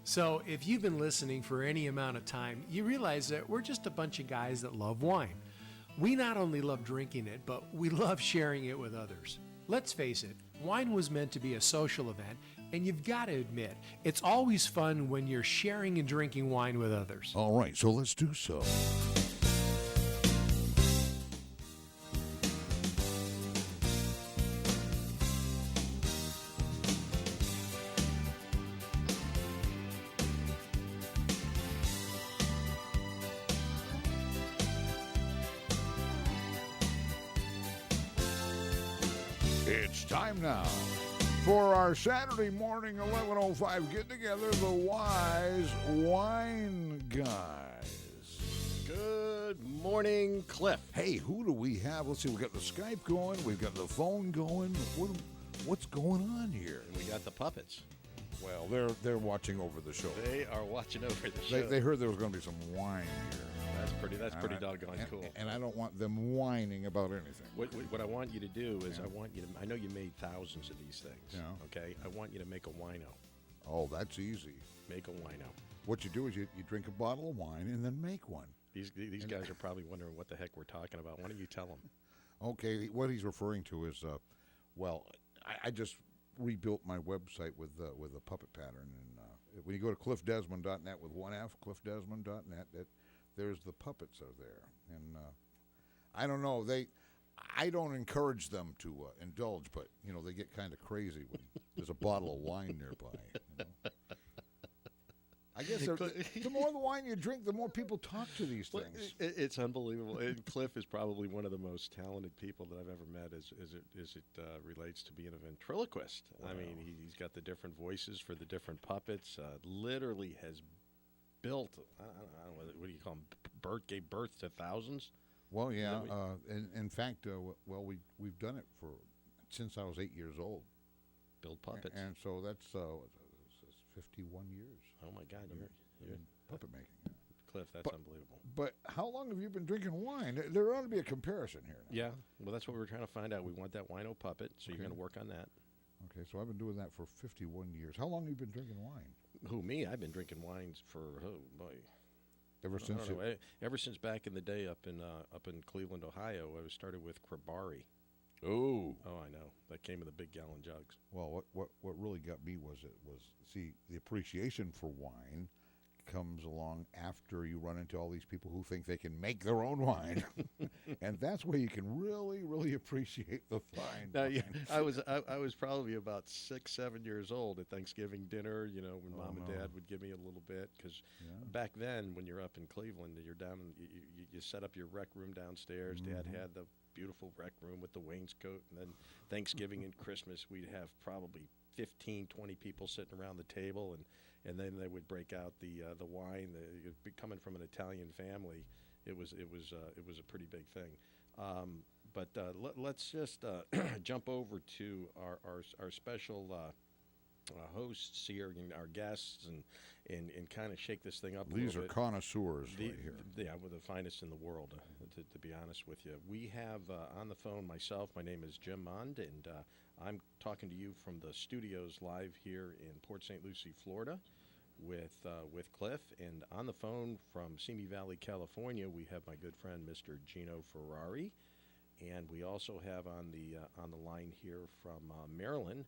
So, if you've been listening for any amount of time, you realize that we're just a bunch of guys that love wine. We not only love drinking it, but we love sharing it with others. Let's face it, wine was meant to be a social event, and you've got to admit, it's always fun when you're sharing and drinking wine with others. All right, so let's do so. It's time now for our Saturday morning 11:05 get together, the Wise Wine Guys. Good morning, Cliff. Hey, who do we have? Let's see. We've got the Skype going. We've got the phone going. What's going on here? And we got the puppets. Well, they're watching over the show. They are watching over the show. They heard there was going to be some wine here. That's pretty doggone cool. And I don't want them whining about anything. What I want you to do is I know you made thousands of these things. Yeah. Okay? I want you to make a wino. Oh, that's easy. Make a wino. What you do is you drink a bottle of wine and then make one. These guys are probably wondering what the heck we're talking about. Why don't you tell them? Okay, what he's referring to is, I just rebuilt my website with a puppet pattern, and when you go to cliffdesmond.net with one F, cliffdesmond.net, there's the puppets are there, and I don't know, I don't encourage them to indulge, but they get kind of crazy when there's a bottle of wine nearby. I guess the more the wine you drink, the more people talk to these things. It's unbelievable. And Cliff is probably one of the most talented people that I've ever met as it relates to being a ventriloquist. Wow. I mean, he's got the different voices for the different puppets. Literally has built, I don't know, what do you call them, gave birth to thousands? Well, yeah. In fact, we've done it since I was 8 years old. Build puppets. And so that's 51 years. Oh, my God. You're puppet making. Yeah. Cliff, that's unbelievable. But how long have you been drinking wine? There ought to be a comparison here. Now. Yeah. Well, that's what we were trying to find out. We want that wino puppet, so you're going to work on that. Okay, so I've been doing that for 51 years. How long have you been drinking wine? Who, me? I've been drinking wines for, oh, boy. Ever since back in the day up in Cleveland, Ohio, I started with Krabari. Oh, I know. That came in the big gallon jugs. Well, what really got me was the appreciation for wine comes along after you run into all these people who think they can make their own wine, and that's where you can really, really appreciate the fine. Now, yeah, I was probably about 6-7 years old at Thanksgiving dinner. When Mom and Dad would give me a little bit because back then, when you're up in Cleveland, you're down. You set up your rec room downstairs. Mm-hmm. Dad had the beautiful rec room with the wainscot, and then Thanksgiving and Christmas we'd have probably 15, 20 people sitting around the table, and then they would break out the wine. Coming from an Italian family, it was a pretty big thing. But let's just jump over to our special hosts here and our guests and kind of shake this thing up a little bit. These are connoisseurs right here. Yeah, we're the finest in the world, to be honest with you. We have on the phone myself. My name is Jim Mond, and I'm talking to you from the studios live here in Port St. Lucie, Florida, with Cliff. And on the phone from Simi Valley, California, we have my good friend, Mr. Gino Ferrari. And we also have on the line here from Maryland,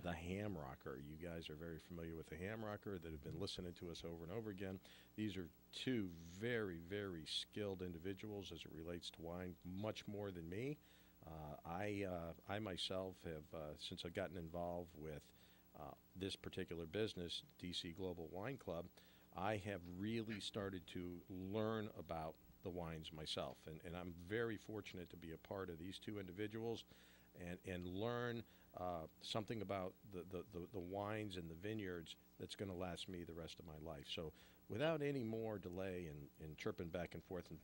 the Ham Rocker. You guys are very familiar with the Ham Rocker that have been listening to us over and over again. These are two very, very skilled individuals as it relates to wine, much more than me. I myself have, since I've gotten involved with this particular business, DC Global Wine Club, I have really started to learn about the wines myself. And I'm very fortunate to be a part of these two individuals and learn something about the wines and the vineyards that's going to last me the rest of my life. So without any more delay and chirping back and forth, and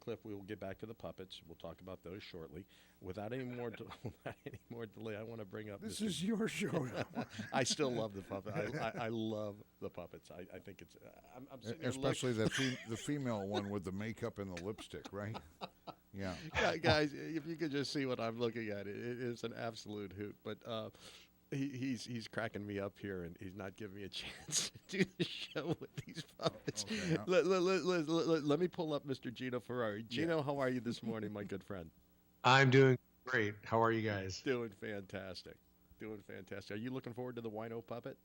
Cliff, we will get back to the puppets. We'll talk about those shortly. Without any more delay, I want to bring up This is your show. I still love the puppet. I love the puppets. I think it's I'm sitting especially the female one with the makeup and the lipstick, right? Yeah, guys, if you could just see what I'm looking at, it is an absolute hoot. But He's cracking me up here, and he's not giving me a chance to do the show with these puppets. Okay, now- Let me pull up Mr. Gino Ferrari. Gino, how are you this morning, my good friend? I'm doing great. How are you guys? Doing fantastic. Doing fantastic. Are you looking forward to the wino puppet?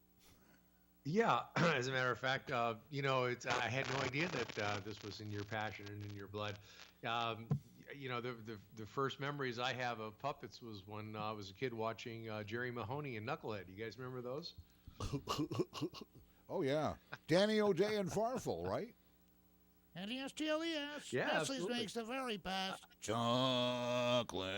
Yeah, as a matter of fact, I had no idea that this was in your passion and in your blood. Um, the first memories I have of puppets was when I was a kid watching Jerry Mahoney and Knucklehead. You guys remember those? Oh, yeah. Danny O'Day and Farfel, right? And yes, yes. Yeah, Nestle's absolutely. makes the very best. Chocolate.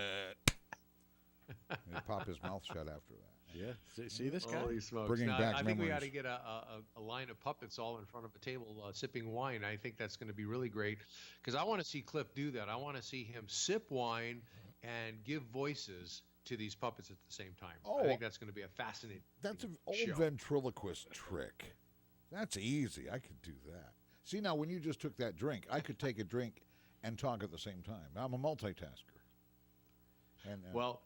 He'd pop his mouth shut after that. Yeah. See this guy? Holy smokes. Bringing Now, back I think we ought memories. to get a line of puppets all in front of a table sipping wine. I think that's going to be really great because I want to see Cliff do that. I want to see him sip wine and give voices to these puppets at the same time. Oh, I think that's going to be a fascinating That's an old show. ventriloquist trick. That's easy. I could do that. See, now, when you just took that drink, I could take a drink and talk at the same time. I'm a multitasker. And Well,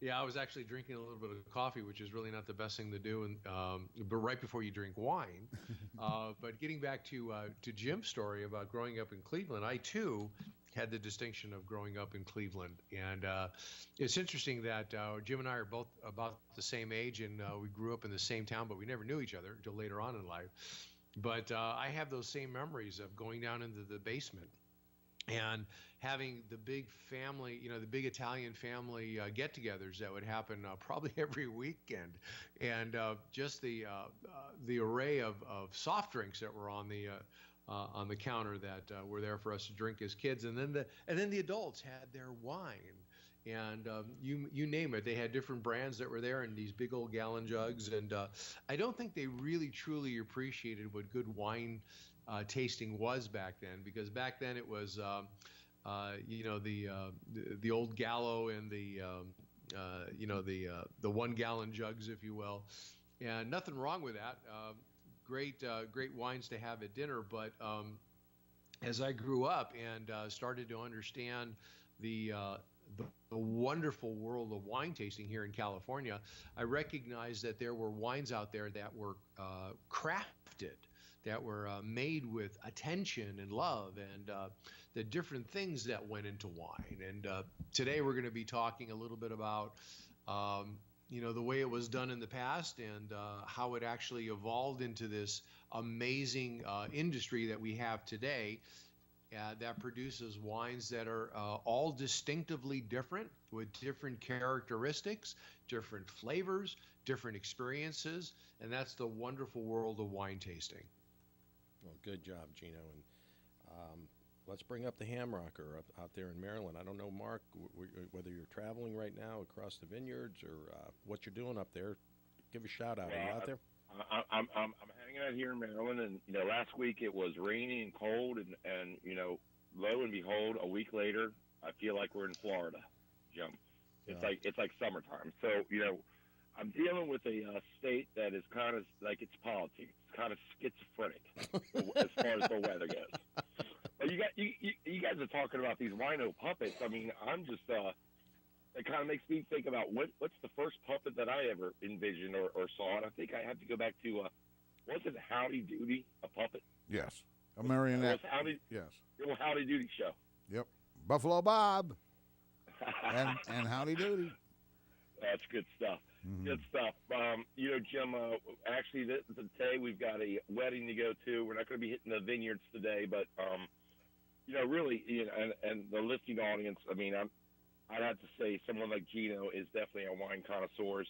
yeah, I was actually drinking a little bit of coffee, which is really not the best thing to do, but right before you drink wine. But getting back to Jim's story about growing up in Cleveland, I too had the distinction of growing up in Cleveland, and it's interesting that Jim and I are both about the same age, and we grew up in the same town, but we never knew each other until later on in life. But I have those same memories of going down into the basement and having the big family, the big Italian family get-togethers that would happen probably every weekend, and just the array of soft drinks that were on the counter that were there for us to drink as kids, and then the adults had their wine, and you name it, they had different brands that were there in these big old gallon jugs, and I don't think they really truly appreciated what good wine tasting was back then, because back then it was the old Gallo and the 1 gallon jugs, if you will, and nothing wrong with that. Great wines to have at dinner, but as I grew up and started to understand the wonderful world of wine tasting here in California, I recognized that there were wines out there that were crafted, that were made with attention and love, and the different things that went into wine. And today we're going to be talking a little bit about the way it was done in the past, and how it actually evolved into this amazing industry that we have today that produces wines that are all distinctively different, with different characteristics, different flavors, different experiences, and that's the wonderful world of wine tasting. Well, good job, Gino. And let's bring up the Hamrocker out there in Maryland. I don't know, Mark, whether you're traveling right now across the vineyards or what you're doing up there. Give a shout out. Are you out there? I'm hanging out here in Maryland, and last week it was rainy and cold, and lo and behold, a week later, I feel like we're in Florida, Jim. It's like summertime. So I'm dealing with a state that is kind of like its politics. It's kind of schizophrenic as far as the weather goes. But you guys are talking about these wino puppets. I mean, I'm just it kind of makes me think about what's the first puppet that I ever envisioned or saw. And I think I have to go back to was it Howdy Doody, a puppet? yes. A marionette. Yes. It was Howdy Doody show. Yep. Buffalo Bob. and Howdy Doody. That's good stuff. Mhm. Good stuff. Jim, actually, today we've got a wedding to go to. We're not going to be hitting the vineyards today, but, really, and the listening audience, I mean, I'd have to say someone like Gino is definitely a wine connoisseur.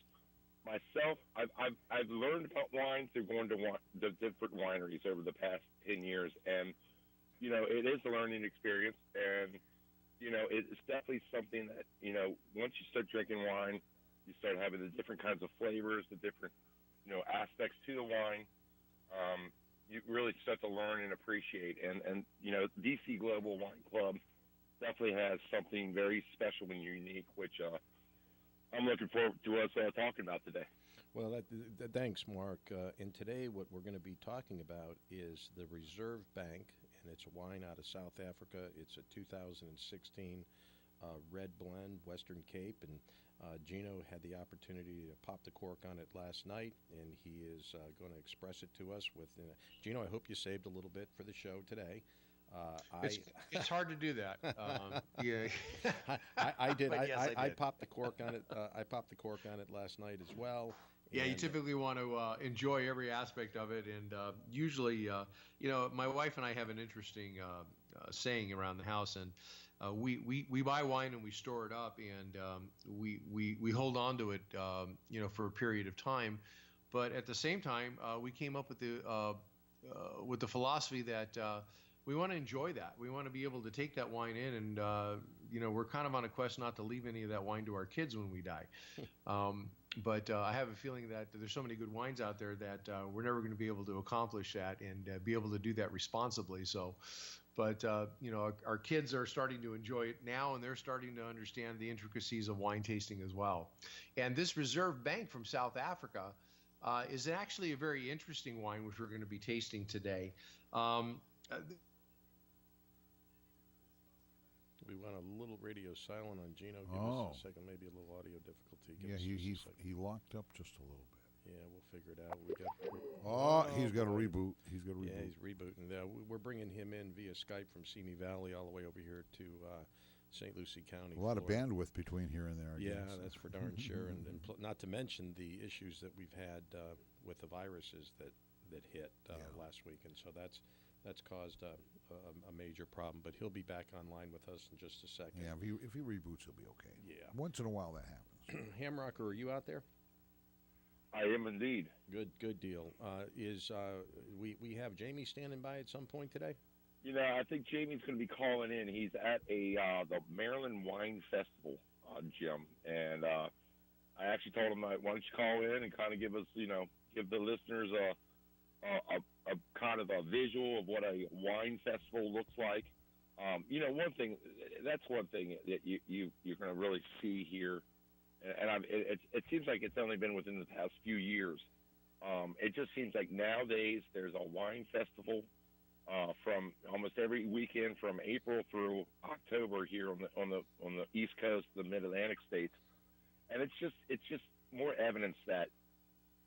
Myself, I've learned about wine through going to the different wineries over the past 10 years, and, it is a learning experience, and, it's definitely something that, once you start drinking wine, you start having the different kinds of flavors, the different, aspects to the wine. You really start to learn and appreciate. And DC Global Wine Club definitely has something very special and unique, which I'm looking forward to us talking about today. Well, thanks, Mark. And today what we're going to be talking about is the Reserve Bank, and it's a wine out of South Africa. It's a 2016 red blend, Western Cape, and Gino had the opportunity to pop the cork on it last night, and he is going to express it to us with. Gino, I hope you saved a little bit for the show today. It's hard to do that. Yeah, I did. But yes, I I did. popped the cork on it. I popped the cork on it last night as well. Yeah, you and- typically want to enjoy every aspect of it, and usually, my wife and I have an interesting saying around the house, and we buy wine and we store it up, and we hold on to it, for a period of time, but at the same time, we came up with the philosophy that we want to enjoy that. We want to be able to take that wine in, and we're kind of on a quest not to leave any of that wine to our kids when we die. But I have a feeling that there's so many good wines out there that we're never going to be able to accomplish that and be able to do that responsibly. So, but our kids are starting to enjoy it now, and they're starting to understand the intricacies of wine tasting as well. And this Reserve Bank from South Africa is actually a very interesting wine, which we're going to be tasting today. We went a little radio silent on Gino. Give us a second, maybe a little audio difficulty. Give Yeah, us just a second. he locked up just a little bit. Yeah, we'll figure it out. He's got a boy. reboot. He's got a reboot. Yeah, he's rebooting. We're bringing him in via Skype from Simi Valley all the way over here to St. Lucie County. A lot of Florida. bandwidth between here and there. I Yeah, guess. that's for darn sure. And not to mention the issues that we've had with the viruses that hit last week, and so that's caused a major problem. But he'll be back online with us in just a second. Yeah, if he reboots, he'll be okay. Yeah. Once in a while that happens. Hamrocker, are you out there? I am indeed. Good deal. We have Jamie standing by at some point today? I think Jamie's going to be calling in. He's at the Maryland Wine Festival, Jim, and I actually told him, why don't you call in and kind of give us, give the listeners a kind of a visual of what a wine festival looks like. One thing that you're going to really see here, and it seems like it's only been within the past few years. It just seems like nowadays there's a wine festival from almost every weekend from April through October here on the East Coast, the Mid-Atlantic states, and it's just more evidence that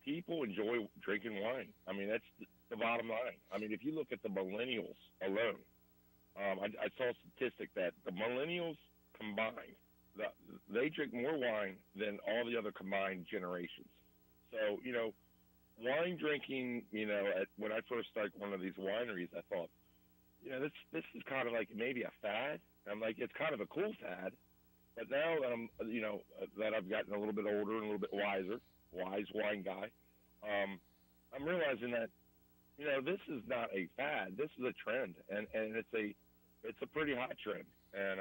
people enjoy drinking wine. I mean, that's the bottom line. I mean, if you look at the millennials alone, I saw a statistic that the millennials combined, they drink more wine than all the other combined generations. So, wine drinking, when I first started one of these wineries, I thought, this is kind of like maybe a fad. I'm like, it's kind of a cool fad. But now that that I've gotten a little bit older and a little bit wise wine guy, I'm realizing that, this is not a fad. This is a trend, and it's a pretty hot trend. And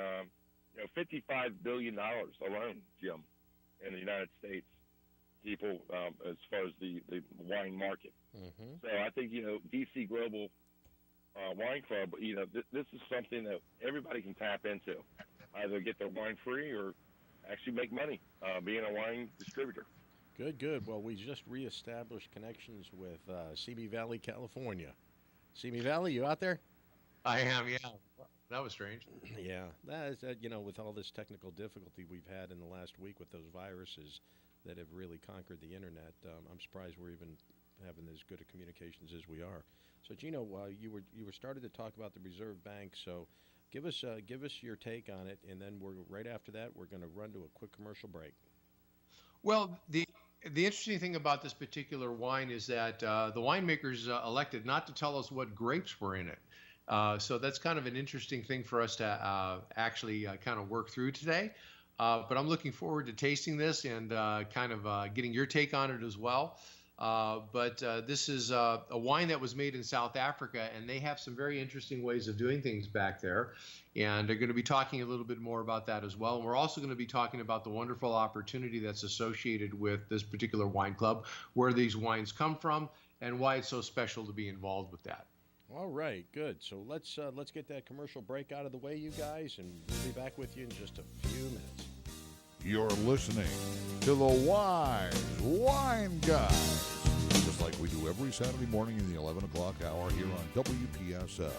$55 billion alone, Jim, in the United States, people as far as the wine market. Mm-hmm. So I think DC Global Wine Club, this is something that everybody can tap into, either get their wine free or actually make money being a wine distributor. Good. Well, we just reestablished connections with Simi Valley, California. Simi Valley, you out there? I am. Yeah, that was strange. Yeah, that is, with all this technical difficulty we've had in the last week with those viruses that have really conquered the internet, I'm surprised we're even having as good a communications as we are. So, Gino, you were started to talk about the Reserve Bank. So, give us your take on it, and then right after that we're going to run to a quick commercial break. Well, the interesting thing about this particular wine is that the winemakers elected not to tell us what grapes were in it. So that's kind of an interesting thing for us to actually kind of work through today. But I'm looking forward to tasting this and kind of getting your take on it as well. But this is a wine that was made in South Africa, and they have some very interesting ways of doing things back there. And they're going to be talking a little bit more about that as well. And we're also going to be talking about the wonderful opportunity that's associated with this particular wine club, where these wines come from, and why it's so special to be involved with that. All right, good. So let's get that commercial break out of the way, you guys, and we'll be back with you in just a few minutes. You're listening to the Wise Wine Guys, just like we do every Saturday morning in the 11 o'clock hour here on WPSL.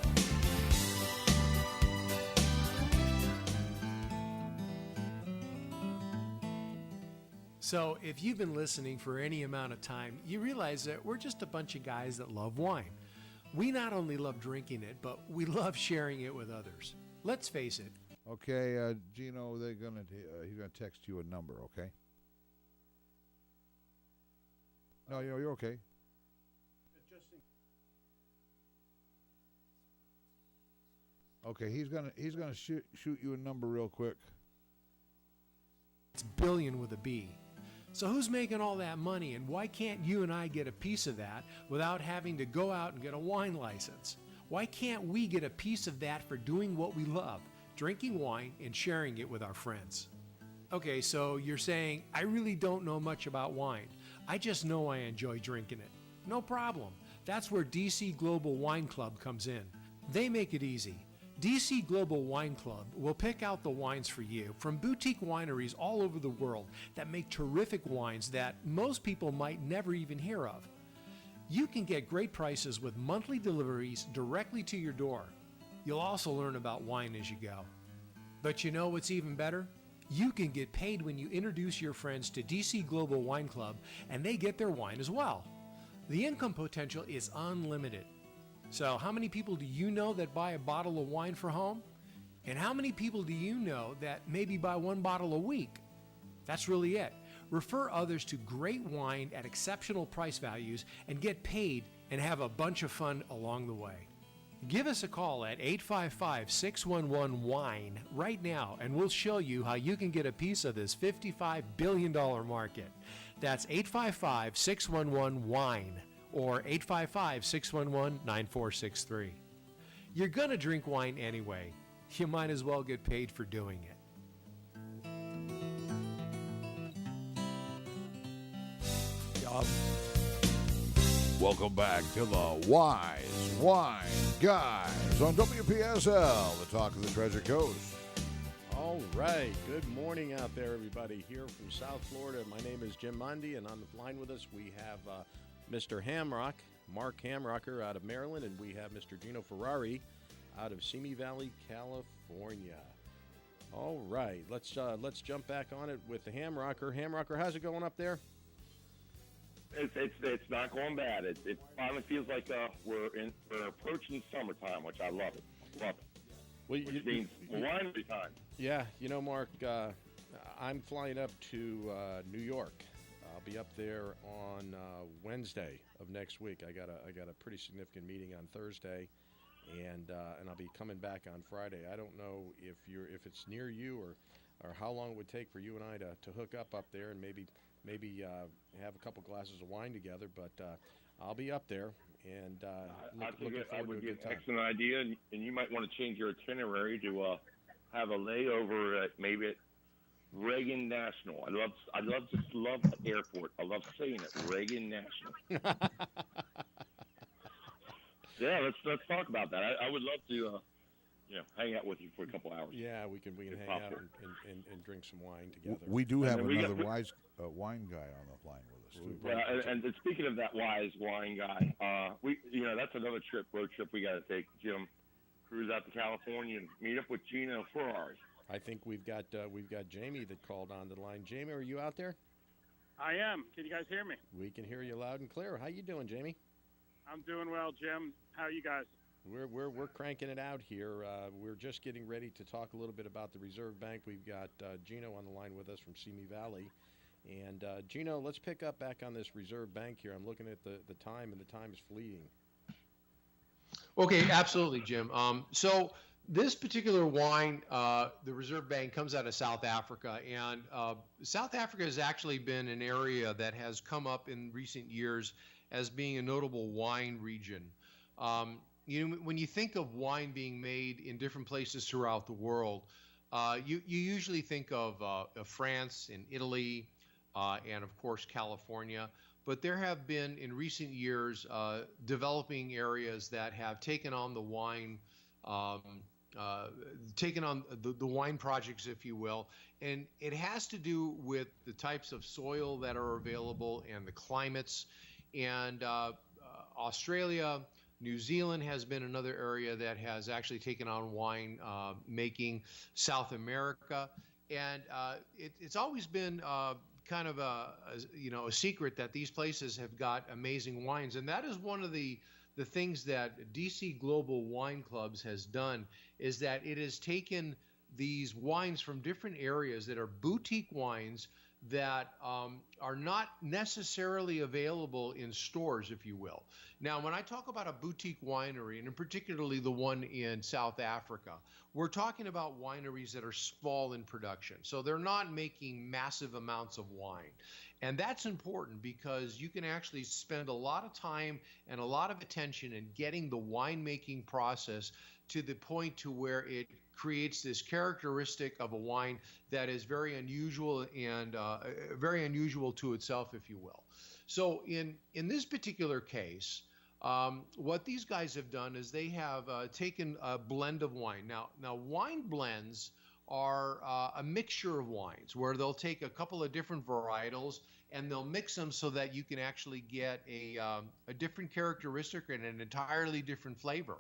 So, if you've been listening for any amount of time, you realize that we're just a bunch of guys that love wine. We not only love drinking it, but we love sharing it with others. Let's face it. Okay, Gino, he's gonna text you a number. Okay. No, you're okay. Okay, he's gonna shoot you a number real quick. It's billion with a B. So who's making all that money, and why can't you and I get a piece of that without having to go out and get a wine license? Why can't we get a piece of that for doing what we love, drinking wine and sharing it with our friends? Okay, so you're saying, I really don't know much about wine. I just know I enjoy drinking it. No problem. That's where DC Global Wine Club comes in. They make it easy. DC Global Wine Club will pick out the wines for you from boutique wineries all over the world that make terrific wines that most people might never even hear of. You can get great prices with monthly deliveries directly to your door. You'll also learn about wine as you go. But you know what's even better? You can get paid when you introduce your friends to DC Global Wine Club and they get their wine as well. The income potential is unlimited. So how many people do you know that buy a bottle of wine for home? And how many people do you know that maybe buy one bottle a week? That's really it. Refer others to great wine at exceptional price values and get paid and have a bunch of fun along the way. Give us a call at 855-611-WINE right now and we'll show you how you can get a piece of this $55 billion market. That's 855-611-WINE. or 855-611-9463. You're going to drink wine anyway. You might as well get paid for doing it. Welcome back to the Wise Wine Guys on WPSL, the talk of the Treasure Coast. All right. Good morning out there, everybody. Here from South Florida. My name is Jim Mundy, and on the line with us we have Mr. Hamrock, Mark Hamrocker out of Maryland, and we have Mr. Gino Ferrari out of Simi Valley, California. All right, let's jump back on it with the Hamrocker. Hamrocker, how's it going up there? It's not going bad. It finally feels like we're approaching summertime, which I love it. Love it. Well, Which means winery time. Yeah, you know, Mark, I'm flying up to New York. I'll be up there on Wednesday of next week. I got a pretty significant meeting on Thursday, and I'll be coming back on Friday. I don't know if it's near you or how long it would take for you and I to hook up there and maybe have a couple glasses of wine together. But I'll be up there, and looking I forward would to a be good an time. excellent idea, and you might want to change your itinerary to have a layover at maybe at Reagan National. I love the airport. I love saying it, Reagan National. Yeah, let's talk about that. I would love to, hang out with you for a couple hours. Yeah, we can hang out and drink some wine together. We do have And then another wise wine guy on the line with us, too. Well, and speaking of that wise wine guy, that's another road trip we got to take. Jim, cruise out to California and meet up with Gino Ferrari. I think we've got Jamie that called on the line. Jamie, are you out there? I am. Can you guys hear me? We can hear you loud and clear. How you doing, Jamie? I'm doing well, Jim. How are you guys? We're cranking it out here. We're just getting ready to talk a little bit about the Reserve Bank. We've got Gino on the line with us from Simi Valley. And Gino, let's pick up back on this Reserve Bank here. I'm looking at the time, and the time is fleeting. Okay, absolutely, Jim. So this particular wine, the Reserve Bank, comes out of South Africa, and South Africa has actually been an area that has come up in recent years as being a notable wine region. When you think of wine being made in different places throughout the world, you usually think of France and Italy, and of course California. But there have been in recent years developing areas that have taken on the wine, taken on the wine projects, if you will, and it has to do with the types of soil that are available and the climates. And Australia, New Zealand has been another area that has actually taken on wine making. South America, and it's always been kind of a secret that these places have got amazing wines, and that is one of the things that DC Global Wine Clubs has done, is that it has taken these wines from different areas that are boutique wines that are not necessarily available in stores, if you will. Now, when I talk about a boutique winery, and particularly the one in South Africa, we're talking about wineries that are small in production. So they're not making massive amounts of wine. And that's important because you can actually spend a lot of time and a lot of attention in getting the winemaking process to the point to where it creates this characteristic of a wine that is very unusual and very unusual to itself, if you will. So in this particular case, what these guys have done is they have taken a blend of wine. Now wine blends are a mixture of wines where they'll take a couple of different varietals and they'll mix them so that you can actually get a different characteristic and an entirely different flavor.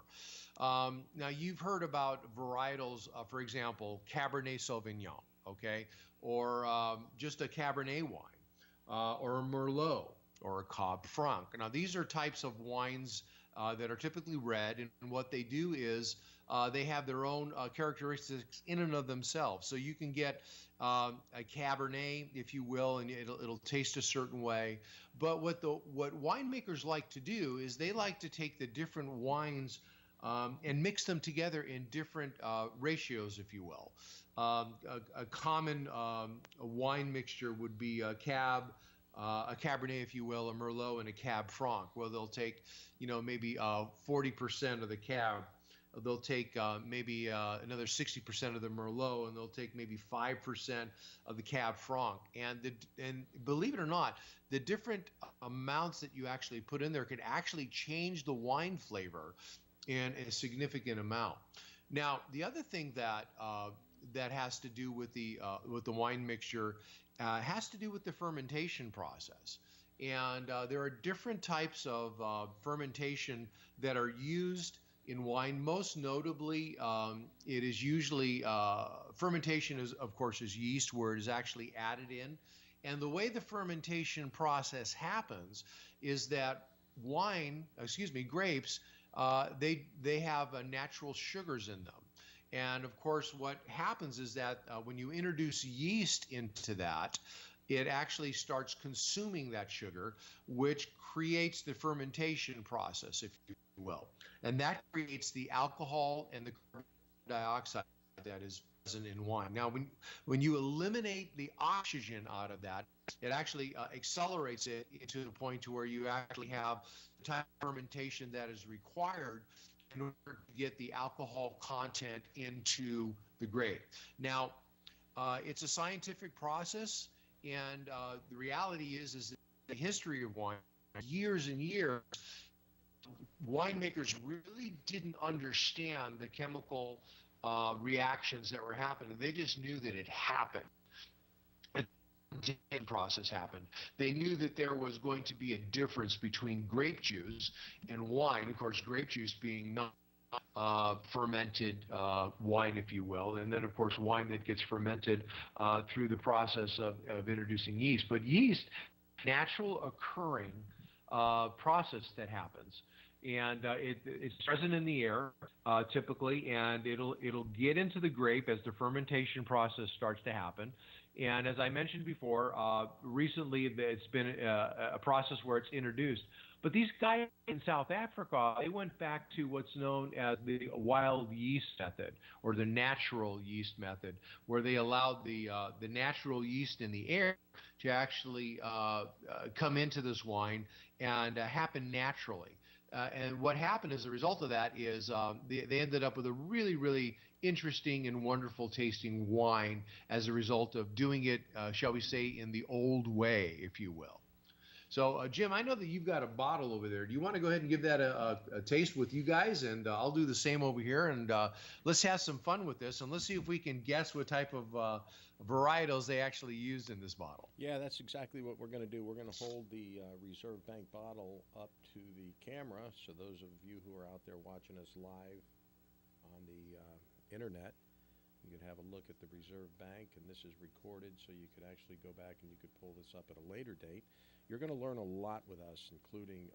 Now, you've heard about varietals, for example, Cabernet Sauvignon, okay, or just a Cabernet wine, or a Merlot, or a Cab Franc. Now, these are types of wines that are typically red, and what they do is they have their own characteristics in and of themselves. So you can get a Cabernet, if you will, and it'll taste a certain way. But what winemakers like to do is they like to take the different wines and mix them together in different ratios, if you will. A common wine mixture would be a Cabernet, if you will, a Merlot, and a Cab Franc, where they'll take, maybe 40% of the Cab. They'll take maybe another 60% of the Merlot, and they'll take maybe 5% of the Cab Franc. And believe it or not, the different amounts that you actually put in there could actually change the wine flavor in a significant amount. Now, the other thing that has to do with the wine mixture has to do with the fermentation process. And there are different types of fermentation that are used in wine. Most notably, it is usually fermentation is, of course, is yeast, where it is actually added in. And the way the fermentation process happens is that grapes, they have natural sugars in them. And of course, what happens is that when you introduce yeast into that, it actually starts consuming that sugar, which creates the fermentation process, if you will. And that creates the alcohol and the carbon dioxide that is present in wine. Now, when you eliminate the oxygen out of that, it actually accelerates it to the point to where you actually have the type of fermentation that is required in order to get the alcohol content into the grape. Now, it's a scientific process, and the reality is that the history of wine, years and years, winemakers really didn't understand the chemical reactions that were happening. They just knew that it happened. The process happened. They knew that there was going to be a difference between grape juice and wine. Of course, grape juice being not fermented wine, if you will, and then of course wine that gets fermented through the process of introducing yeast. But yeast, natural occurring process that happens, and it's present in the air typically, and it'll get into the grape as the fermentation process starts to happen. And as I mentioned before, recently it's been a process where it's introduced. But these guys in South Africa, they went back to what's known as the wild yeast method, or the natural yeast method, where they allowed the natural yeast in the air to actually come into this wine and happen naturally. And what happened as a result of that is they ended up with a really, really interesting and wonderful tasting wine as a result of doing it, shall we say, in the old way, if you will. So, Jim, I know that you've got a bottle over there. Do you want to go ahead and give that a taste with you guys? And I'll do the same over here. And let's have some fun with this. And let's see if we can guess what type of varietals they actually used in this bottle. Yeah, that's exactly what we're going to do. We're going to hold the Reserve Bank bottle up to the camera, so those of you who are out there watching us live on the internet You could have a look at the reserve bank, and this is recorded, so you could actually go back and you could pull this up at a later date. You're going to learn a lot with us, including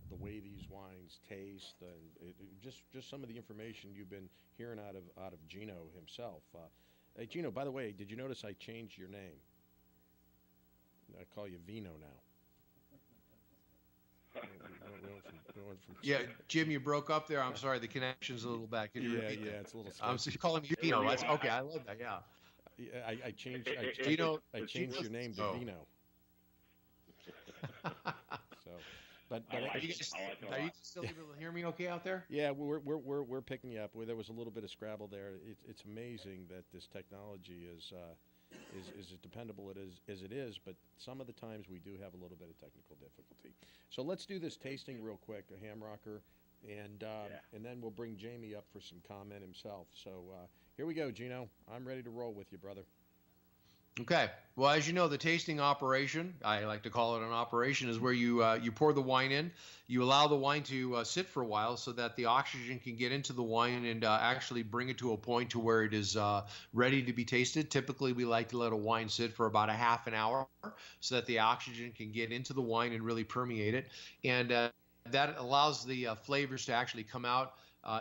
the way these wines taste, and just some of the information you've been hearing out of Gino himself. Hey, Gino, by the way, did you notice I changed your name? I call you Vino now. We went from Yeah, Jim, you broke up there. I'm sorry, the connection's a little bad. Can you repeat that? it's a little. I'm calling you Vino. That's okay. I love that. Yeah. Yeah, I changed. Gino, I changed your name to Oh. Vino. So, but I like Are you it. guys, I like it a are you lot. still able to hear me okay out there? yeah, we're picking you up. There was a little bit of scrabble there. It's amazing that this technology is as dependable as it is, but some of the times we do have a little bit of technical difficulty. So let's do this tasting real quick, a ham rocker, and then we'll bring Jamie up for some comment himself. So here we go, Gino. I'm ready to roll with you, brother. Okay. Well, as you know, the tasting operation, I like to call it an operation, is where you pour the wine in. You allow the wine to sit for a while so that the oxygen can get into the wine and actually bring it to a point to where it is ready to be tasted. Typically, we like to let a wine sit for about a half an hour so that the oxygen can get into the wine and really permeate it. And that allows the flavors to actually come out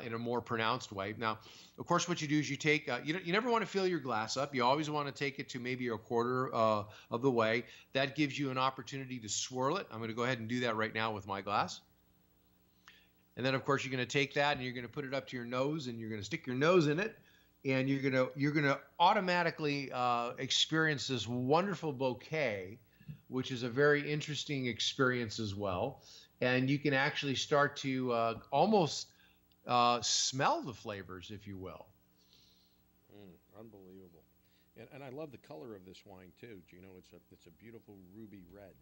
in a more pronounced way. Now, of course, what you do is you take, you never want to fill your glass up. You always want to take it to maybe a quarter of the way. That gives you an opportunity to swirl it. I'm going to go ahead and do that right now with my glass. And then, of course, you're going to take that and you're going to put it up to your nose and you're going to stick your nose in it. And you're going to automatically experience this wonderful bouquet, which is a very interesting experience as well. And you can actually start to almost smell the flavors, if you will. Unbelievable, and I love the color of this wine too. Gino, it's a beautiful ruby red.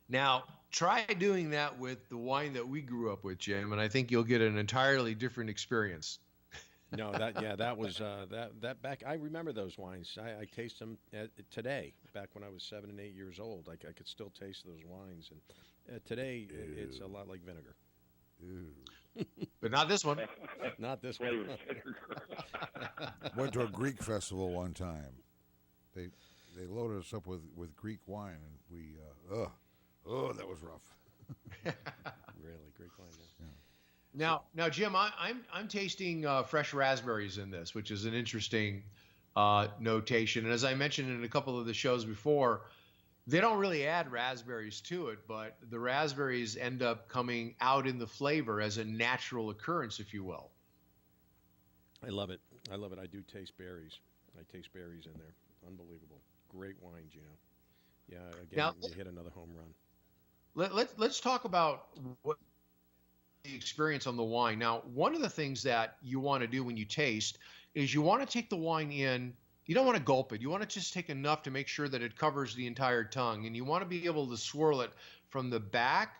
Now, try doing that with the wine that we grew up with, Jim, and I think you'll get an entirely different experience. No, that was that back. I remember those wines. I taste them today. Back when I was 7 and 8 years old, I could still taste those wines, and today it's a lot like vinegar. But not this one. Not this one. Went to a Greek festival one time. They loaded us up with Greek wine, and we that was rough. Really, Greek wine. Yeah. Now, Jim, I'm tasting fresh raspberries in this, which is an interesting notation. And as I mentioned in a couple of the shows before, they don't really add raspberries to it, but the raspberries end up coming out in the flavor as a natural occurrence, if you will. I love it. I love it. I do taste berries. I taste berries in there. Unbelievable. Great wine, Gino. Yeah, again, Now, you hit another home run. Let's talk about what the experience on the wine. Now, one of the things that you want to do when you taste is you want to take the wine in. You don't want to gulp it. You want to just take enough to make sure that it covers the entire tongue. And you want to be able to swirl it from the back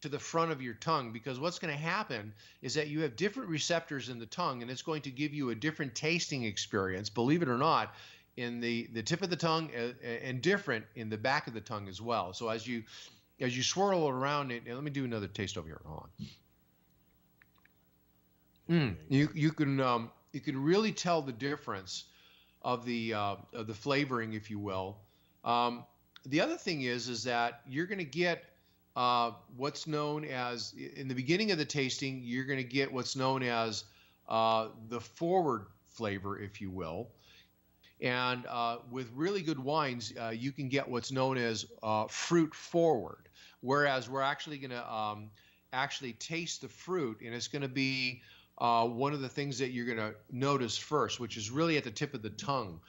to the front of your tongue, because what's going to happen is that you have different receptors in the tongue, and it's going to give you a different tasting experience, believe it or not, in the tip of the tongue and different in the back of the tongue as well. So as you swirl it around, and let me do another taste over here. Hold on. You can really tell the difference of the flavoring, if you will. The other thing is that you're going to get what's known as, in the beginning of the tasting, you're going to get what's known as the forward flavor, if you will. And with really good wines, you can get what's known as fruit forward, whereas we're actually going to actually taste the fruit, and it's going to be one of the things that you're going to notice first, which is really at the tip of the tongue.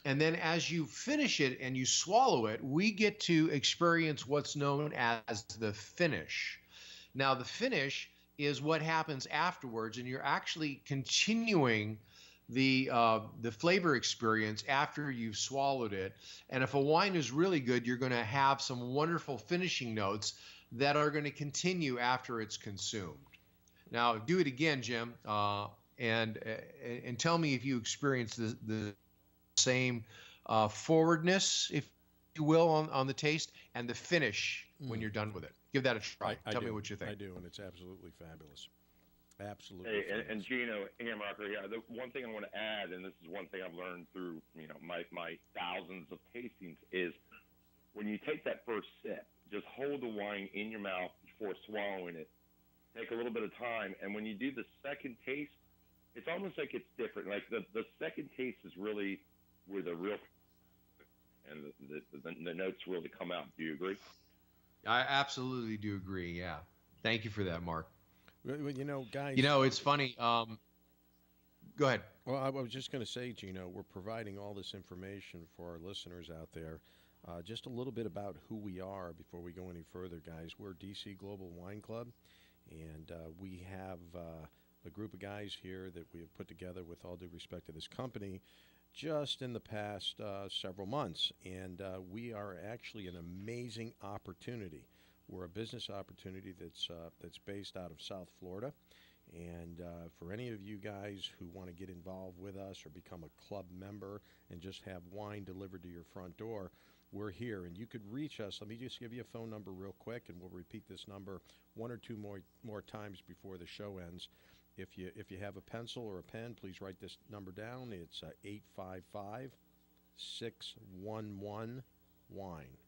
And then as you finish it and you swallow it, we get to experience what's known as the finish. Now, the finish is what happens afterwards, and you're actually continuing the flavor experience after you've swallowed it. And if a wine is really good, you're going to have some wonderful finishing notes that are going to continue after it's consumed. Now, do it again, Jim, and tell me if you experience the same forwardness, if you will, on the taste, and the finish when you're done with it. Give that a try. Tell me what you think. I do, and it's absolutely fabulous. Absolutely. Hey, and famous. Gino Hamrocker, yeah, the one thing I want to add, and this is one thing I've learned through, my thousands of tastings, is when you take that first sip, just hold the wine in your mouth before swallowing it. Take a little bit of time, and when you do the second taste, it's almost like it's different. Like the second taste is really where the real and the notes really come out. Do you agree? I absolutely do agree. Yeah. Thank you for that, Mark. Guys. You know, it's funny. Go ahead. Well, I was just going to say, Gino, we're providing all this information for our listeners out there. Just a little bit about who we are before we go any further, guys. We're DC Global Wine Club, and we have a group of guys here that we have put together with all due respect to this company just in the past several months. And we are actually an amazing opportunity. We're a business opportunity that's based out of South Florida. And for any of you guys who want to get involved with us or become a club member and just have wine delivered to your front door, we're here. And you could reach us. Let me just give you a phone number real quick, and we'll repeat this number one or two more times before the show ends. If you have a pencil or a pen, please write this number down. It's 855-611-WINE.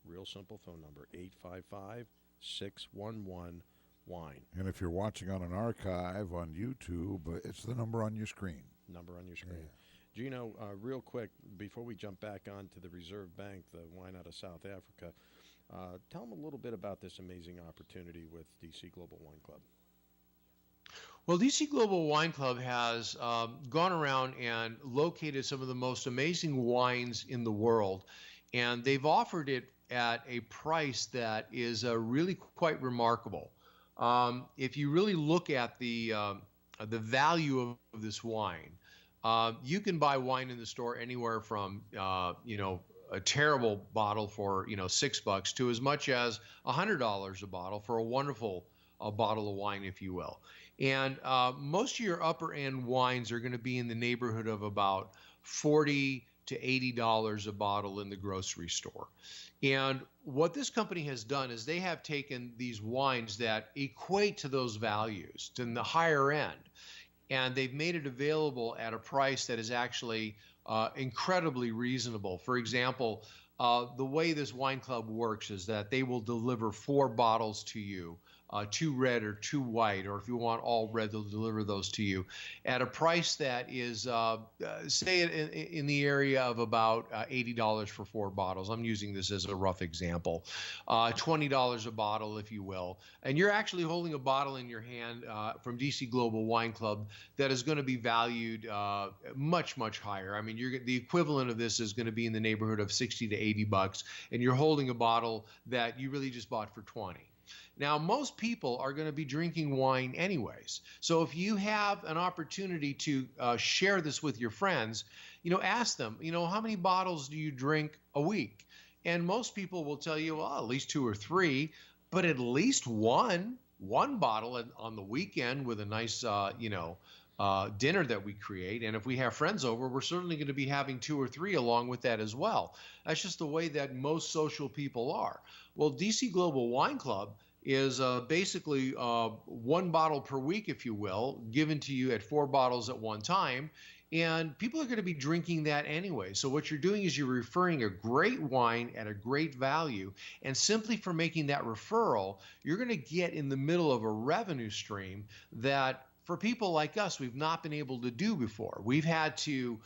Real simple phone number, 855-611-WINE. And if you're watching on an archive on YouTube, it's the number on your screen. Number on your screen. Yeah. Gino, real quick, before we jump back onto the Reserve Bank, the wine out of South Africa, tell them a little bit about this amazing opportunity with DC Global Wine Club. Well, DC Global Wine Club has gone around and located some of the most amazing wines in the world, and they've offered it at a price that is really quite remarkable. If you really look at the value of this wine, you can buy wine in the store anywhere from a terrible bottle for $6 to as much as $100 a bottle for a wonderful bottle of wine, if you will. And most of your upper end wines are going to be in the neighborhood of about $40 to $80 a bottle in the grocery store. And what this company has done is they have taken these wines that equate to those values, to the higher end, and they've made it available at a price that is actually incredibly reasonable. For example, the way this wine club works is that they will deliver 4 bottles to you, 2 red or 2 white, or if you want all red, they'll deliver those to you at a price that is, say, in the area of about $80 for 4 bottles. I'm using this as a rough example. $20 a bottle, if you will. And you're actually holding a bottle in your hand from DC Global Wine Club that is going to be valued much, much higher. I mean, the equivalent of this is going to be in the neighborhood of $60 to $80, and you're holding a bottle that you really just bought for $20. Now, most people are going to be drinking wine anyways. So if you have an opportunity to share this with your friends, ask them, how many bottles do you drink a week? And most people will tell you, well, at least 2 or 3, but at least one bottle on the weekend with a nice, dinner that we create. And if we have friends over, we're certainly going to be having 2 or 3 along with that as well. That's just the way that most social people are. Well, DC Global Wine Club is basically 1 bottle per week, if you will, given to you at 4 bottles at one time. And people are going to be drinking that anyway. So what you're doing is you're referring a great wine at a great value. And simply for making that referral, you're going to get in the middle of a revenue stream that for people like us, we've not been able to do before. We've had to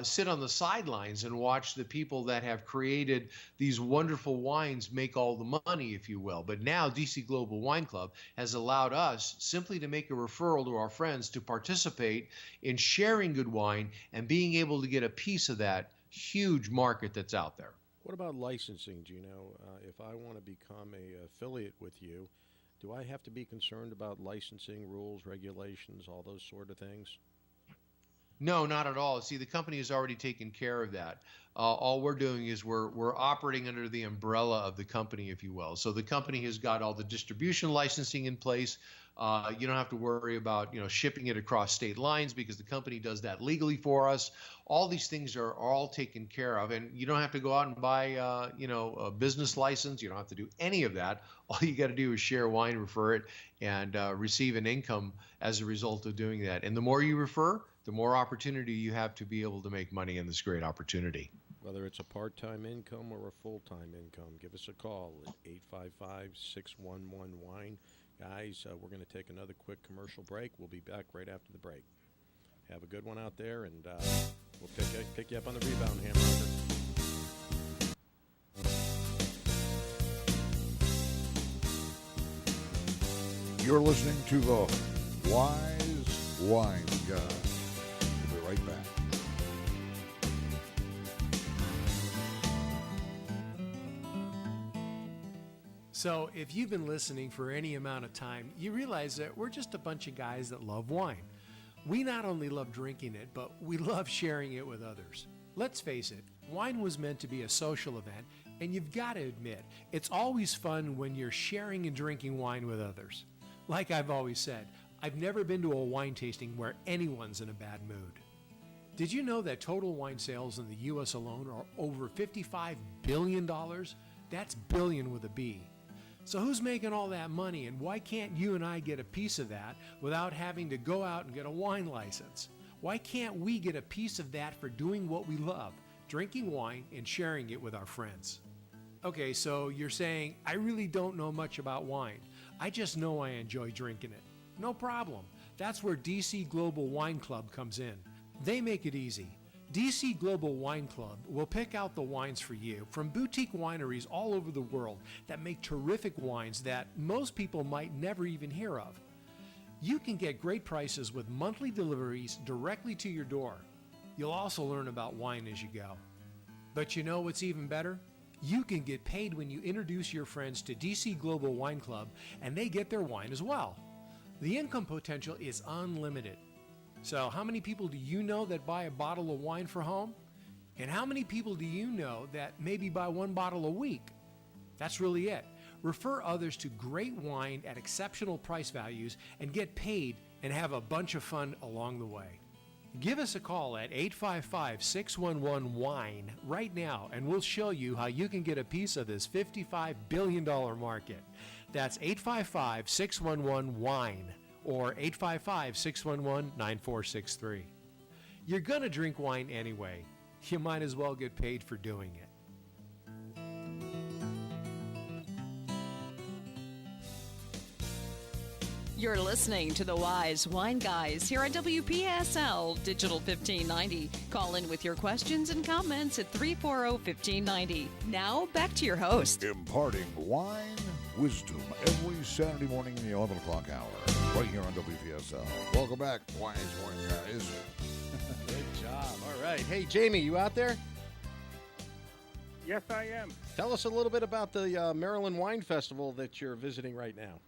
sit on the sidelines and watch the people that have created these wonderful wines make all the money, if you will. But now DC Global Wine Club has allowed us simply to make a referral to our friends to participate in sharing good wine and being able to get a piece of that huge market that's out there. What about licensing, Gino? If I want to become a affiliate with you, do I have to be concerned about licensing rules, regulations, all those sort of things? No, not at all. See, the company has already taken care of that. All we're doing is we're operating under the umbrella of the company, if you will. So the company has got all the distribution licensing in place. You don't have to worry about shipping it across state lines because the company does that legally for us. All these things are all taken care of, and you don't have to go out and buy, a business license. You don't have to do any of that. All you got to do is share wine, refer it, and receive an income as a result of doing that. And the more you refer, the more opportunity you have to be able to make money in this great opportunity. Whether it's a part-time income or a full-time income, give us a call at 855-611-WINE. Guys, we're going to take another quick commercial break. We'll be back right after the break. Have a good one out there, and we'll pick you up on the rebound, Hamburger. You're listening to the Wise Wine Guy. We'll be right back. So, if you've been listening for any amount of time, you realize that we're just a bunch of guys that love wine. We not only love drinking it, but we love sharing it with others. Let's face it, wine was meant to be a social event, and you've got to admit, it's always fun when you're sharing and drinking wine with others. Like I've always said, I've never been to a wine tasting where anyone's in a bad mood. Did you know that total wine sales in the U.S. alone are over $55 billion? That's billion with a B. So who's making all that money, and why can't you and I get a piece of that without having to go out and get a wine license? Why can't we get a piece of that for doing what we love, drinking wine and sharing it with our friends? Okay, so you're saying, I really don't know much about wine. I just know I enjoy drinking it. No problem. That's where DC Global Wine Club comes in. They make it easy. DC Global Wine Club will pick out the wines for you from boutique wineries all over the world that make terrific wines that most people might never even hear of. You can get great prices with monthly deliveries directly to your door. You'll also learn about wine as you go. But you know what's even better? You can get paid when you introduce your friends to DC Global Wine Club and they get their wine as well. The income potential is unlimited. So how many people do you know that buy a bottle of wine for home? And how many people do you know that maybe buy one bottle a week? That's really it. Refer others to great wine at exceptional price values and get paid and have a bunch of fun along the way. Give us a call at 855-611-WINE right now and we'll show you how you can get a piece of this $55 billion market. That's 855-611-WINE. or 855-611-9463. You're gonna drink wine anyway. You might as well get paid for doing it. You're listening to the Wise Wine Guys here on WPSL Digital 1590. Call in with your questions and comments at 340-1590. Now, back to your host. Imparting wine wisdom every Saturday morning in the 11 o'clock hour, right here on WPSL. Welcome back, Wise Wine Guys. Good job. All right. Hey, Jamie, you out there? Yes, I am. Tell us a little bit about the Maryland Wine Festival that you're visiting right now.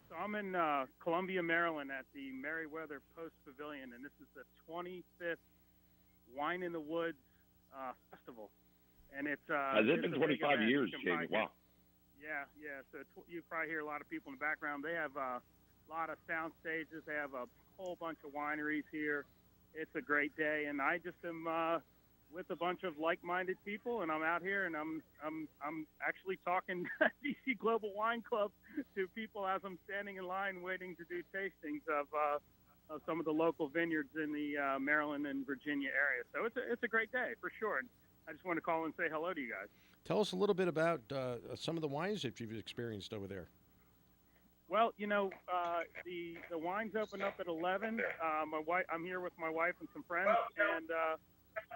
So I'm in Columbia, Maryland at the Meriwether Post Pavilion, and this is the 25th Wine in the Woods Festival. And it's Has it been 25 years, Jamie? Wow. Yeah. So you probably hear a lot of people in the background. They have a lot of sound stages. They have a whole bunch of wineries here. It's a great day, and I just am with a bunch of like-minded people, and I'm out here, and I'm actually talking DC Global Wine Club to people as I'm standing in line waiting to do tastings of some of the local vineyards in the Maryland and Virginia area. So it's a great day for sure. And I just want to call and say hello to you guys. Tell us a little bit about some of the wines that you've experienced over there. Well, the wines open up at 11. I'm here with my wife and some friends, and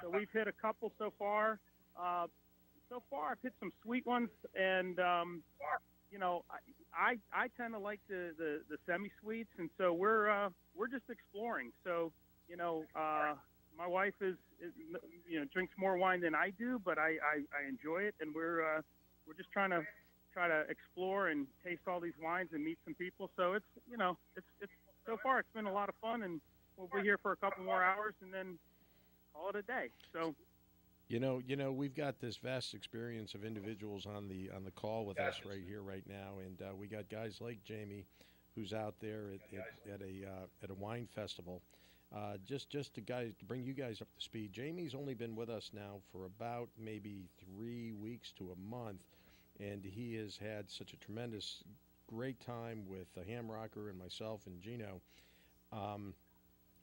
so we've hit a couple so far. So far, I've hit some sweet ones, and I tend to like the semi-sweets, and so we're just exploring. So my wife is drinks more wine than I do, but I enjoy it, and we're just trying to explore and taste all these wines and meet some people. So it's so far it's been a lot of fun, and we'll be here for a couple more hours and then call it a day. So we've got this vast experience of individuals on the call with us right here, right now, and we got guys like Jamie, who's out there at a wine festival. Just to bring you guys up to speed, Jamie's only been with us now for about maybe 3 weeks to a month, and he has had such a tremendous, great time with the Hamrocker and myself and Gino,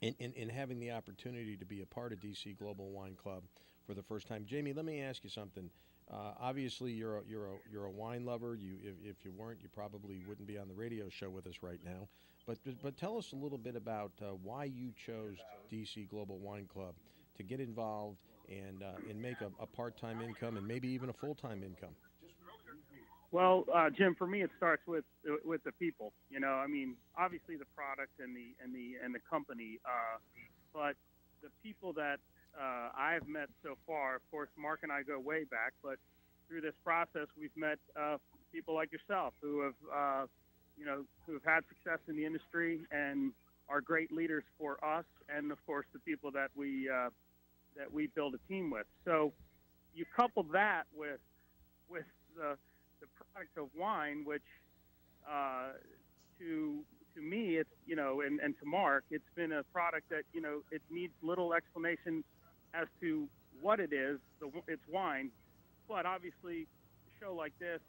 in having the opportunity to be a part of DC Global Wine Club for the first time. Jamie, let me ask you something. Obviously, you're a wine lover. If you weren't, you probably wouldn't be on the radio show with us right now. But tell us a little bit about why you chose DC Global Wine Club to get involved and make a part-time income and maybe even a full-time income. Well, Jim, for me, it starts with the people. You know, I mean, obviously the product and the company, but the people that I've met so far. Of course, Mark and I go way back, but through this process, we've met people like yourself who have, who have had success in the industry and are great leaders for us, and of course the people that we build a team with. So you couple that with the product of wine, which to me, it's, and to Mark, it's been a product that, it needs little explanation as to what it is. It's wine, but obviously a show like this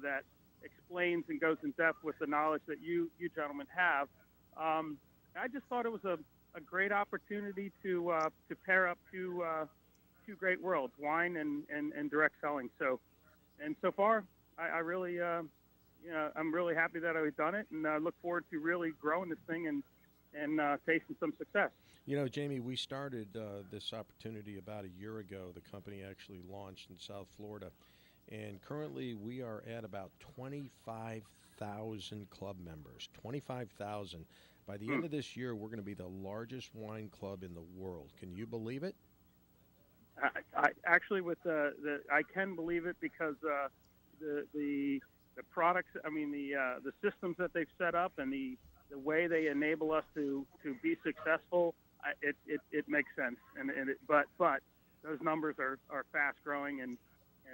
that explains and goes in depth with the knowledge that you gentlemen have. I just thought it was a great opportunity to pair up two great worlds, wine and direct selling. So far, I really, I'm really happy that I've done it, and I look forward to really growing this thing and tasting some success. Jamie, we started this opportunity about a year ago. The company actually launched in South Florida, and currently we are at about 25,000 club members. 25,000. By the end of this year, we're going to be the largest wine club in the world. Can you believe it? I actually, I can believe it because the products, the systems that they've set up and the way they enable us to be successful, it makes sense. But those numbers are fast growing, and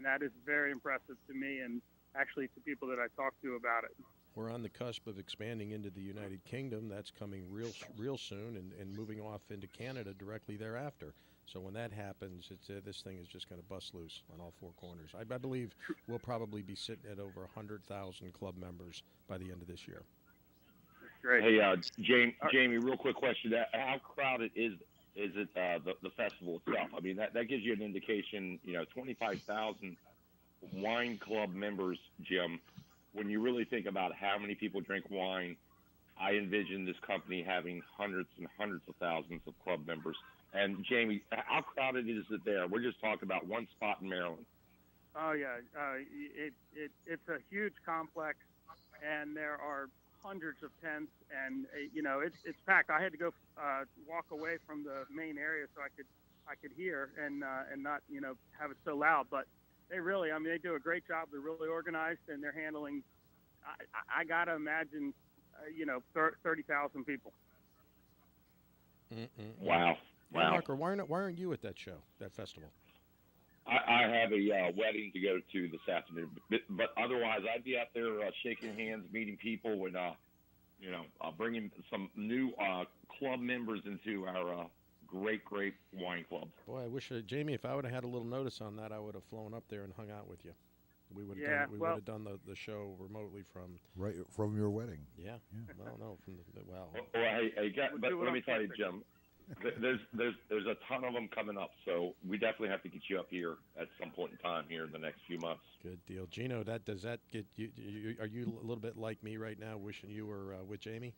that is very impressive to me and actually to people that I talk to about it. We're on the cusp of expanding into the United Kingdom. That's coming real soon, and moving off into Canada directly thereafter. So when that happens, this thing is just going to bust loose on all four corners. I believe we'll probably be sitting at over 100,000 club members by the end of this year. Great. Hey, Jamie, real quick question: how crowded is it the festival itself? I mean, that gives you an indication. 25,000 wine club members, Jim. When you really think about how many people drink wine, I envision this company having hundreds and hundreds of thousands of club members. And Jamie, how crowded is it there? We're just talking about one spot in Maryland. Oh yeah, it's a huge complex, and there are hundreds of tents, and it's packed. I had to go walk away from the main area so I could hear and not have it so loud. But they really, they do a great job. They're really organized, and they're handling. I gotta imagine, 30,000 people. Wow. Wow. Marker, why aren't you at that show, that festival? I have a wedding to go to this afternoon, but otherwise I'd be out there shaking hands, meeting people, and bringing some new club members into our great wine club. Boy, I wish, Jamie, if I would have had a little notice on that, I would have flown up there and hung out with you. We would have done the show remotely from your wedding. Yeah. Well, no, from Well, but let me tell you, Jim. There's a ton of them coming up, so we definitely have to get you up here at some point in time here in the next few months. Good deal, Gino. Does that get you? Are you a little bit like me right now, wishing you were with Jamie?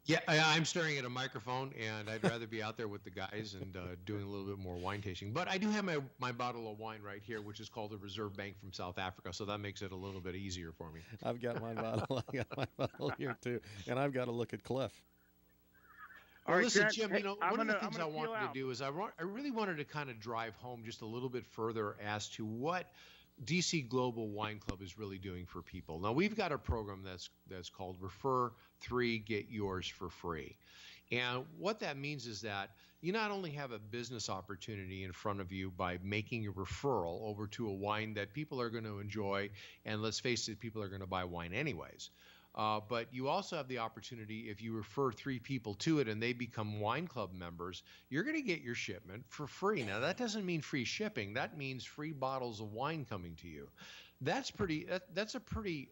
Yeah, I'm staring at a microphone, and I'd rather be out there with the guys and doing a little bit more wine tasting. But I do have my bottle of wine right here, which is called a Reserve Bank from South Africa, so that makes it a little bit easier for me. I've got my bottle. I got my bottle here too, and I've got to look at Cliff. Well, listen, Jen, Jim, hey, one of the things I wanted to do is I really wanted to kind of drive home just a little bit further as to what DC Global Wine Club is really doing for people. Now, we've got a program that's called Refer 3, Get Yours for Free. And what that means is that you not only have a business opportunity in front of you by making a referral over to a wine that people are going to enjoy, and let's face it, people are going to buy wine anyways. But you also have the opportunity, if you refer 3 people to it and they become wine club members, you're going to get your shipment for free. Now, that doesn't mean free shipping. That means free bottles of wine coming to you. That's a pretty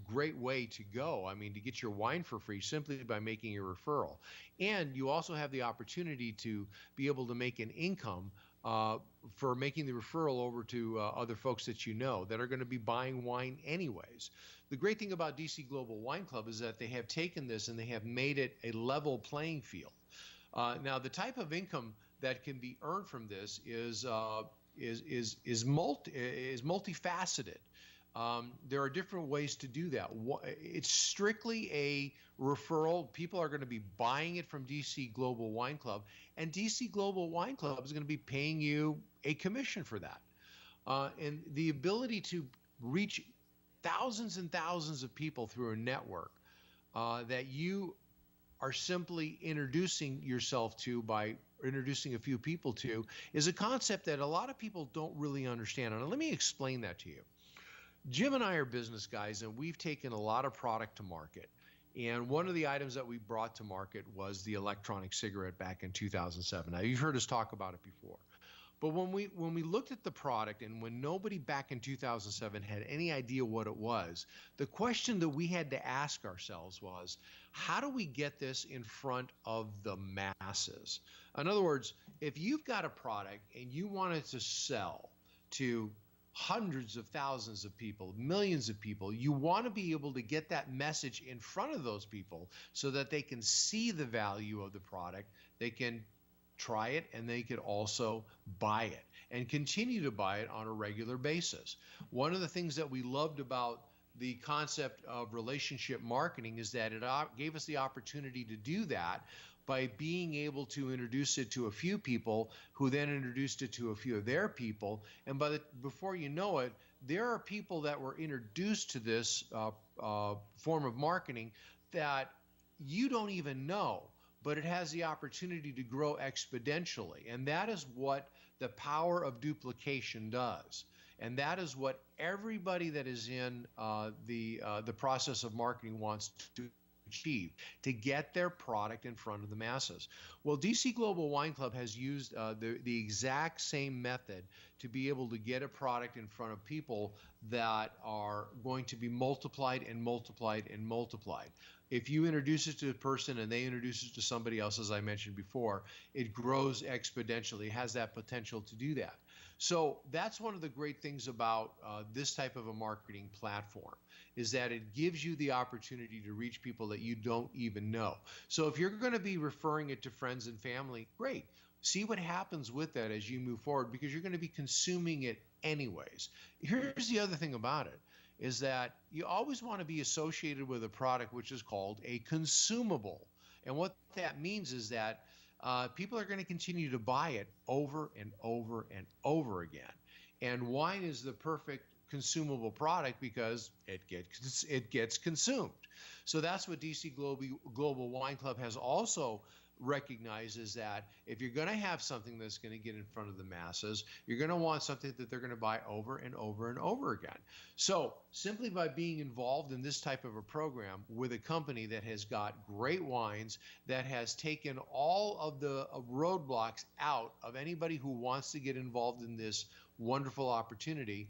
great way to go. I mean, to get your wine for free simply by making a referral. And you also have the opportunity to be able to make an income for making the referral over to other folks that you know that are going to be buying wine anyways. The great thing about DC Global Wine Club is that they have taken this and they have made it a level playing field. Now, the type of income that can be earned from this is multifaceted. There are different ways to do that. It's strictly a referral. People are going to be buying it from DC Global Wine Club, and DC Global Wine Club is going to be paying you a commission for that. And the ability to reach thousands and thousands of people through a network that you are simply introducing yourself to by introducing a few people to is a concept that a lot of people don't really understand. And let me explain that to you. Jim and I are business guys, and we've taken a lot of product to market. And one of the items that we brought to market was the electronic cigarette back in 2007. Now, you've heard us talk about it before. But when we looked at the product, and when nobody back in 2007 had any idea what it was, the question that we had to ask ourselves was, how do we get this in front of the masses? In other words, if you've got a product and you want it to sell to hundreds of thousands of people, millions of people, you want to be able to get that message in front of those people so that they can see the value of the product, they can try it, and they could also buy it and continue to buy it on a regular basis. One of the things that we loved about the concept of relationship marketing is that it gave us the opportunity to do that by being able to introduce it to a few people who then introduced it to a few of their people. And before you know it, there are people that were introduced to this form of marketing that you don't even know, but it has the opportunity to grow exponentially. And that is what the power of duplication does. And that is what everybody that is in the process of marketing wants to achieve, to get their product in front of the masses. Well, DC Global Wine Club has used the exact same method to be able to get a product in front of people that are going to be multiplied and multiplied and multiplied. If you introduce it to a person and they introduce it to somebody else, as I mentioned before, it grows exponentially. It has that potential to do that. So that's one of the great things about this type of a marketing platform, is that it gives you the opportunity to reach people that you don't even know. So if you're going to be referring it to friends and family, great. See what happens with that as you move forward, because you're going to be consuming it anyways. Here's the other thing about it, is that you always want to be associated with a product which is called a consumable. And what that means is that people are going to continue to buy it over and over and over again. And wine is the perfect consumable product because it gets consumed. So that's what DC Global Wine Club has also recognizes, that if you're going to have something that's going to get in front of the masses, you're going to want something that they're going to buy over and over and over again. So simply by being involved in this type of a program with a company that has got great wines, that has taken all of the roadblocks out of anybody who wants to get involved in this wonderful opportunity,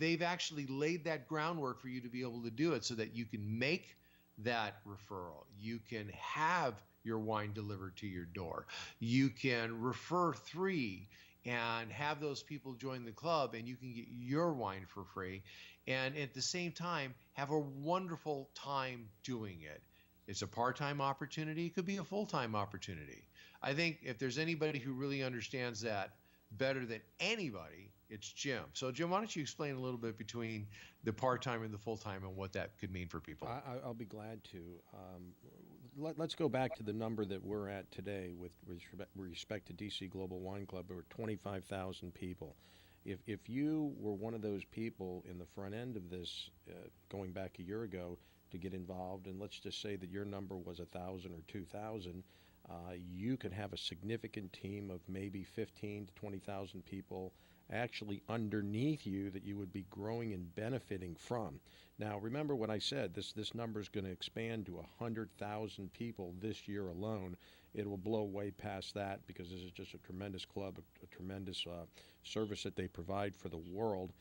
they've actually laid that groundwork for you to be able to do it so that you can make that referral. You can have your wine delivered to your door. You can refer 3 and have those people join the club, and you can get your wine for free. And at the same time, have a wonderful time doing it. It's a part-time opportunity. It could be a full-time opportunity. I think if there's anybody who really understands that better than anybody, it's Jim. So, Jim, why don't you explain a little bit between the part-time and the full-time and what that could mean for people? I'll be glad to. Let's go back to the number that we're at today with respect to DC Global Wine Club. We're 25,000 people. If you were one of those people in the front end of this, going back a year ago, to get involved, and let's just say that your number was 1,000 or 2,000, you could have a significant team of maybe 15 to 20,000 people actually underneath you that you would be growing and benefiting from. Now, remember what I said, this number is going to expand to 100,000 people this year alone. It will blow way past that because this is just a tremendous club, a tremendous service that they provide for the world.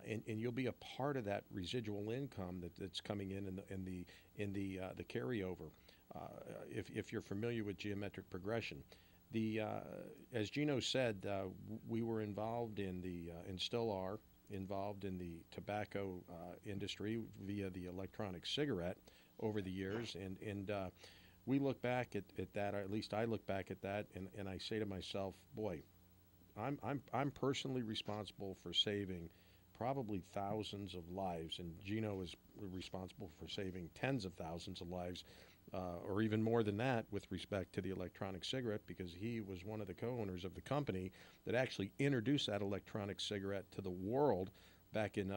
And you'll be a part of that residual income that's coming in the carryover. If you're familiar with geometric progression, as Gino said, we were involved in and still are involved in the tobacco industry via the electronic cigarette over the years, and we look back at that, or at least I look back at that, and I say to myself, boy, I'm personally responsible for saving probably thousands of lives, and Gino is responsible for saving tens of thousands of lives, or even more than that with respect to the electronic cigarette, because he was one of the co-owners of the company that actually introduced that electronic cigarette to the world back in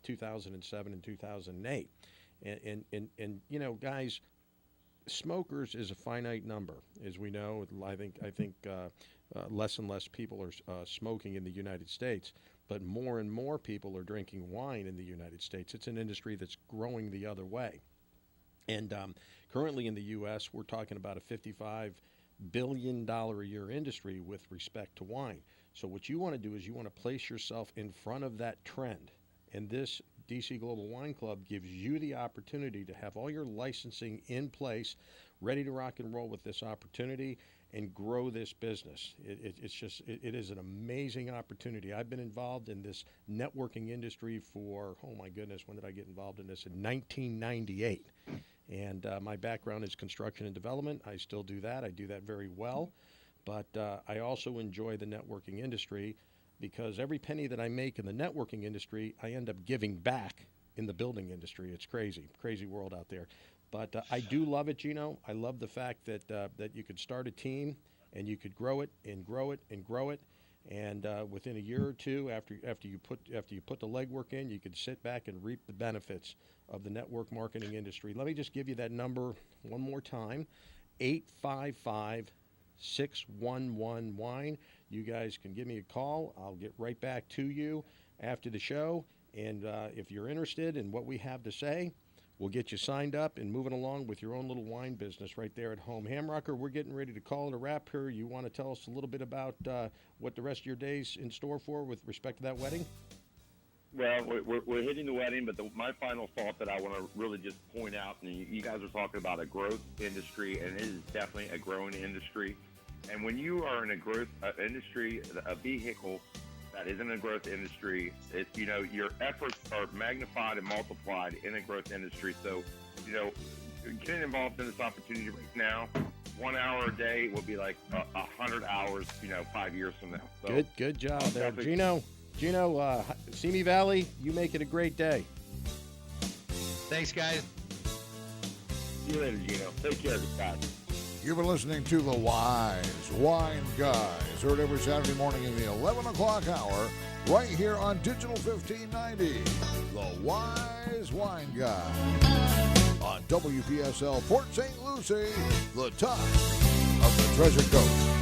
2007 and 2008. And you know, guys, smokers is a finite number, as we know. I think less and less people are smoking in the United States, but more and more people are drinking wine in the United States. It's an industry that's growing the other way. And currently in the U.S., we're talking about a $55 billion a year industry with respect to wine. So what you want to do is you want to place yourself in front of that trend. And this DC Global Wine Club gives you the opportunity to have all your licensing in place, ready to rock and roll with this opportunity and grow this business. It is an amazing opportunity. I've been involved in this networking industry for, oh my goodness, when did I get involved in this? In 1998. And my background is construction and development. I still do that. I do that very well. But I also enjoy the networking industry because every penny that I make in the networking industry, I end up giving back in the building industry. It's crazy world out there. But I do love it, Gino. I love the fact that you could start a team and you could grow it and grow it and grow it. And within a year or two, after you put the legwork in, you could sit back and reap the benefits of the network marketing industry. Let me just give you that number one more time: 855-611-WINE. You guys can give me a call. I'll get right back to you after the show. And if you're interested in what we have to say, we'll get you signed up and moving along with your own little wine business right there at home. Hamrocker, we're getting ready to call it a wrap here. You want to tell us a little bit about what the rest of your day's in store for with respect to that wedding? Well, we're hitting the wedding, but my final thought that I want to really just point out, and you guys are talking about a growth industry, and it is definitely a growing industry. And when you are in a growth industry, a vehicle that isn't a growth industry, your efforts are magnified and multiplied in a growth industry. So, getting involved in this opportunity right now, 1 hour a day will be like 100 hours, 5 years from now. So, Good job there, Gino. Simi Valley, you make it a great day. Thanks, guys. See you later, Gino. Take care, guys. You've been listening to The Wise Wine Guys, heard every Saturday morning in the 11 o'clock hour, right here on Digital 1590. The Wise Wine Guy on WPSL Port St. Lucie, the top of the Treasure Coast.